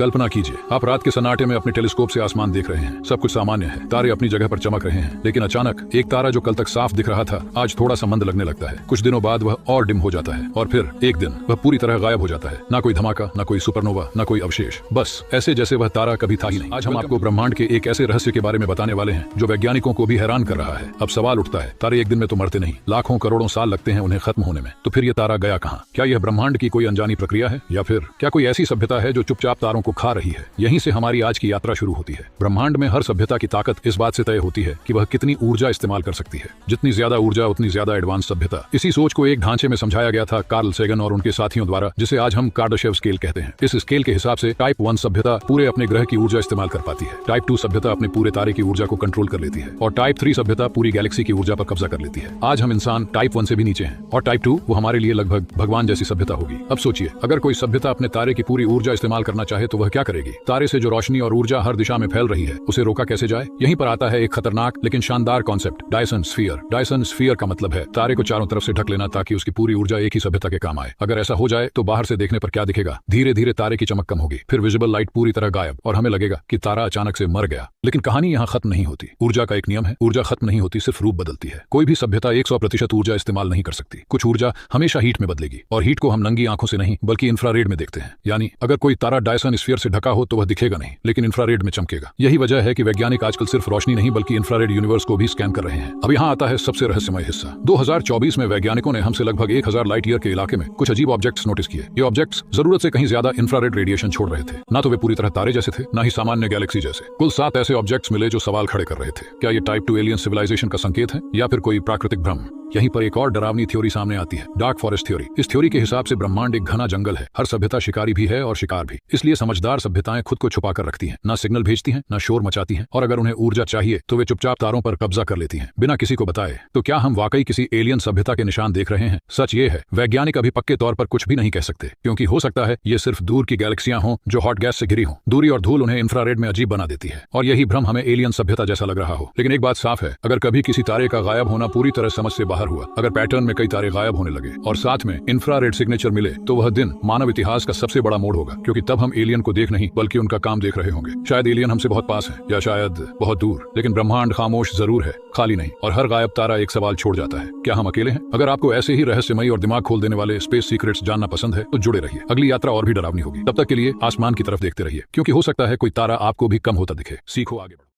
कल्पना कीजिए, आप रात के सन्नाटे में अपने टेलीस्कोप से आसमान देख रहे हैं। सब कुछ सामान्य है, तारे अपनी जगह पर चमक रहे हैं, लेकिन अचानक एक तारा जो कल तक साफ दिख रहा था आज थोड़ा सा मंद लगने लगता है। कुछ दिनों बाद वह और डिम हो जाता है और फिर एक दिन वह पूरी तरह गायब हो जाता है। ना कोई धमाका, ना कोई सुपरनोवा, ना कोई अवशेष, बस ऐसे जैसे वह तारा कभी था ही नहीं। आज हम आपको ब्रह्मांड के एक ऐसे रहस्य के बारे में बताने वाले हैं जो वैज्ञानिकों को भी हैरान कर रहा है। अब सवाल उठता है, तारे एक दिन में तो मरते नहीं, लाखों करोड़ों साल लगते हैं उन्हें खत्म होने में। तो फिर यह तारा गया कहाँ? क्या यह ब्रह्मांड की कोई अनजानी प्रक्रिया है, या फिर क्या कोई ऐसी सभ्यता है जो चुपचाप तारों को खा रही है? यहीं से हमारी आज की यात्रा शुरू होती है। ब्रह्मांड में हर सभ्यता की ताकत इस बात से तय होती है कि वह कितनी ऊर्जा इस्तेमाल कर सकती है। जितनी ज्यादा ऊर्जा उतनी ज्यादा एडवांस सभ्यता। इसी सोच को एक ढांचे में समझाया गया था कार्ल सेगन और उनके साथियों द्वारा, जिसे आज हम कार्डाशेव स्केल कहते हैं। इस स्केल के हिसाब से टाइप 1 सभ्यता पूरे अपने ग्रह की ऊर्जा इस्तेमाल कर पाती है, टाइप 2 सभ्यता अपने पूरे तारे की ऊर्जा को कंट्रोल कर लेती है और टाइप 3 सभ्यता पूरी गैलेक्सी की ऊर्जा पर कब्जा कर लेती है। आज हम इंसान टाइप 1 से भी नीचे हैं और टाइप 2 वो हमारे लिए लगभग भगवान जैसी सभ्यता होगी। अब सोचिए, अगर कोई सभ्यता अपने तारे की पूरी ऊर्जा इस्तेमाल करना चाहे तो वह क्या करेगी? तारे से जो रोशनी और ऊर्जा हर दिशा में फैल रही है उसे रोका कैसे जाए? यहीं पर आता है एक खतरनाक लेकिन शानदार concept, Dyson sphere. Dyson sphere का मतलब है तारे को चारों तरफ से ढक लेना ताकि उसकी पूरी ऊर्जा एक ही सभ्यता के काम आए। अगर ऐसा हो जाए तो बाहर से देखने पर क्या दिखेगा? धीरे धीरे तारे की चमक कम होगी, फिर विजिबल लाइट पूरी तरह गायब और हमें लगेगा कि तारा अचानक से मर गया। लेकिन कहानी यहाँ खत्म नहीं होती। ऊर्जा का एक नियम है, ऊर्जा खत्म नहीं होती, सिर्फ रूप बदलती है। कोई भी सभ्यता 100% ऊर्जा इस्तेमाल नहीं कर सकती। कुछ ऊर्जा हमेशा हीट में बदलेगी और हीट को हम नंगी आंखों से नहीं बल्कि इंफ्रारेड में देखते हैं। यानी अगर कोई तारा डायसन स्फीयर से ढका हो तो वह दिखेगा नहीं, लेकिन इंफ्रारेड में चमकेगा। यही वजह है कि वैज्ञानिक आजकल सिर्फ रोशनी नहीं बल्कि इंफ्रारेड यूनिवर्स को भी स्कैन कर रहे हैं। अब यहाँ आता है सबसे रहस्यमय हिस्सा। 2024 में वैज्ञानिकों ने हमसे लगभग 1000 लाइट ईयर के इलाके में कुछ अजीब ऑब्जेक्ट्स नोटिस किए। ये ऑब्जेक्ट्स जरूरत से कहीं ज्यादा इंफ्रारेड रेडिएशन छोड़ रहे थे। ना तो वे पूरी तरह तारे जैसे थे, ना ही सामान्य गैलेक्सी जैसे। कुल 7 ऐसे ऑब्जेक्ट्स मिले जो सवाल खड़े कर रहे थे। क्या ये टाइप 2 एलियन सिविलाइजेशन का संकेत है या फिर कोई प्राकृतिक भ्रम? यहीं पर एक और डरावनी थ्योरी सामने आती है, डार्क फॉरेस्ट थ्योरी। इस थ्योरी के हिसाब से ब्रह्मांड एक घना जंगल है। हर सभ्यता शिकारी भी है और शिकार भी, इसलिए समझदार सभ्यताएं खुद को छुपा कर रखती हैं, ना सिग्नल भेजती हैं, ना शोर मचाती हैं, और अगर उन्हें ऊर्जा चाहिए तो वे चुपचाप तारों पर कब्जा कर लेती हैं बिना किसी को बताए। तो क्या हम वाकई किसी एलियन सभ्यता के निशान देख रहे हैं? सच ये है, वैज्ञानिक अभी पक्के तौर पर कुछ भी नहीं कह सकते, क्योंकि हो सकता है ये सिर्फ दूर की गैलेक्सियां हों जो हॉट गैस से घिरी हों। दूरी और धूल उन्हें इंफ्रारेड में अजीब बना देती है और यही भ्रम हमें एलियन सभ्यता जैसा लग रहा हो। लेकिन एक बात साफ है, अगर कभी किसी तारे का गायब होना पूरी तरह समझ से बाहर हुआ, अगर पैटर्न में कई तारे गायब होने लगे और साथ में इंफ्रारेड सिग्नेचर मिले, तो वह दिन मानव इतिहास का सबसे बड़ा मोड़ होगा, क्योंकि तब हम एलियन को देख नहीं बल्कि उनका काम देख रहे होंगे। शायद एलियन हमसे बहुत पास है या शायद बहुत दूर, लेकिन ब्रह्मांड खामोश जरूर है, खाली नहीं, और हर गायब तारा एक सवाल छोड़ जाता है, क्या हम अकेले हैं? अगर आपको ऐसे ही रहस्यमयी और दिमाग खोल देने वाले स्पेस सीक्रेट्स जानना पसंद है तो जुड़े रहिए। अगली यात्रा और भी डरावनी होगी। तब तक के लिए आसमान की तरफ देखते रहिए, क्योंकि हो सकता है कोई तारा आपको भी कम होता दिखे। सीखो आगे बढ़ो।